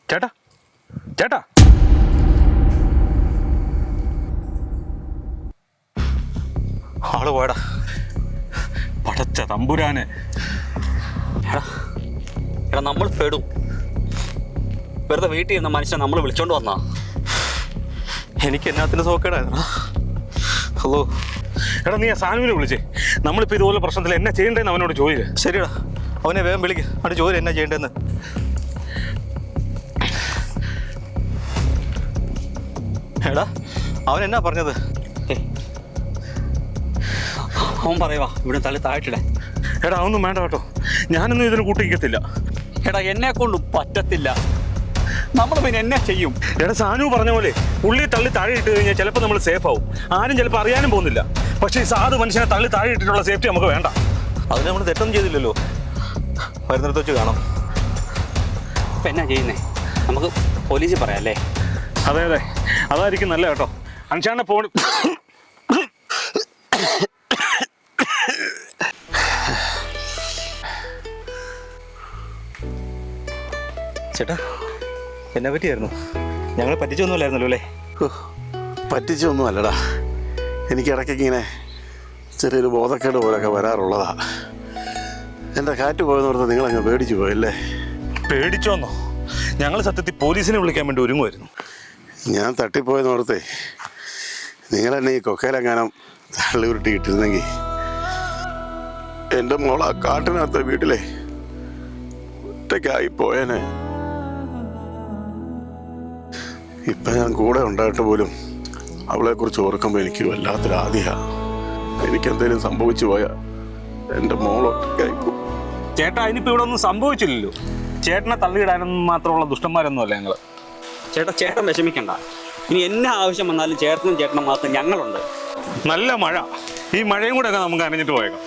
ചേട്ടാ ചേട്ടാ ആള് പോയടാ. പടച്ച തമ്പുരാനെ. എടാ നമ്മൾ പെടും. വെറുതെ വീട്ടിൽ ഇരുന്ന മനുഷ്യനെ നമ്മൾ വിളിച്ചോണ്ട് വന്നാ. എനിക്ക് എന്നാത്തിന് സോക്കേടായിരുന്നു. ഹലോ എടാ, നീ ആ സാനുവിനെ വിളിച്ചേ. നമ്മളിപ്പോൾ ഇതുപോലെ പ്രശ്നത്തിൽ എന്നാ ചെയ്യണ്ടേന്ന് അവനോട് ചോദിക്കുക. ശരിയടാ, അവനെ വേഗം വിളിക്കുക. അവൻ്റെ ജോലി എന്നാ ചെയ്യേണ്ടതെന്ന്. എടാ, അവൻ എന്നാ പറഞ്ഞത്? അവൻ പറയുവാ ഇവിടെ തള്ളി താഴ്ത്തിടെ. എടാ അതൊന്നും വേണ്ട കേട്ടോ, ഞാനൊന്നും ഇതിന് കൂട്ടിക്കത്തില്ല. എടാ എന്നെ കൊണ്ട് പറ്റത്തില്ല. നമ്മൾ പിന്നെ എന്നെ ചെയ്യും. എടാ സാനു പറഞ്ഞ പോലെ പുള്ളി തള്ളി താഴെ ഇട്ട് കഴിഞ്ഞാൽ ചിലപ്പോൾ നമ്മൾ സേഫ് ആവും. ആരും ചിലപ്പോൾ അറിയാനും പോകുന്നില്ല. പക്ഷേ ഈ സാധു മനുഷ്യനെ തള്ളി താഴെ ഇട്ടിട്ടുള്ള സേഫ്റ്റി നമുക്ക് വേണ്ട. അതിന് നമ്മൾ തെറ്റൊന്നും ചെയ്തില്ലല്ലോ. വരുന്നിടത്ത് വെച്ച് കാണാം. ഇപ്പം എന്നാ ചെയ്യുന്നേ? നമുക്ക് പോലീസിൽ പറയാം അല്ലേ? അതെ അതെ, അതായിരിക്കും നല്ല കേട്ടോ. അൻഷാനെ ഫോൺ. ചേട്ടാ, എന്നെ പറ്റിയായിരുന്നു? ഞങ്ങൾ പറ്റിച്ചൊന്നുമില്ലായിരുന്നല്ലോ അല്ലേ? പറ്റിച്ചൊന്നും അല്ലടാ, എനിക്ക് ഇടയ്ക്കൊക്കെ ഇങ്ങനെ ചെറിയൊരു ബോധക്കേട് പോലൊക്കെ വരാറുള്ളതാ. എൻ്റെ കാറ്റ് പോയെന്ന് പറഞ്ഞാൽ നിങ്ങളങ്ങ് പേടിച്ചു പോയല്ലേ? പേടിച്ചോന്നോ? ഞങ്ങൾ സത്യത്തിൽ പോലീസിനെ വിളിക്കാൻ വേണ്ടി ഒരുങ്ങുമായിരുന്നു. ഞാൻ തട്ടിപ്പോയെന്ന് ഓർത്തേ നിങ്ങളെന്നെ ഈ കൊക്കയിലെങ്ങാനും തള്ളി ഉരുട്ടി ഇട്ടിരുന്നെങ്കിൽ എൻ്റെ മോളെ ആ കാട്ടിനകത്ത് വീട്ടിലെ ഒറ്റയ്ക്കായി പോയേനെ. ഇപ്പം ഞാൻ കൂടെ ഉണ്ടായിട്ട് പോലും അവളെക്കുറിച്ച് ഓർക്കുമ്പോൾ എനിക്ക് വല്ലാത്തൊരു ആദിയാണ്. എനിക്കെന്തെങ്കിലും സംഭവിച്ചു പോയാൽ എൻ്റെ മോളൊറ്റയ്ക്കായി പോകും. ചേട്ടാ അതിനിപ്പോൾ ഇവിടെ ഒന്നും സംഭവിച്ചില്ലല്ലോ. ചേട്ടനെ തള്ളിയിടാനൊന്നും മാത്രമുള്ള ദുഷ്ടന്മാരൊന്നുമല്ല ഞങ്ങൾ. ചേട്ടൻ വിഷമിക്കണ്ട. ഇനി എന്നാ ആവശ്യം വന്നാലും ചേട്ടനും മാത്രം ഞങ്ങളുണ്ട്. നല്ല മഴ, ഈ മഴയും കൂടെ ഒക്കെ നമുക്ക് അനഞ്ഞിട്ട് പോയേക്കാം.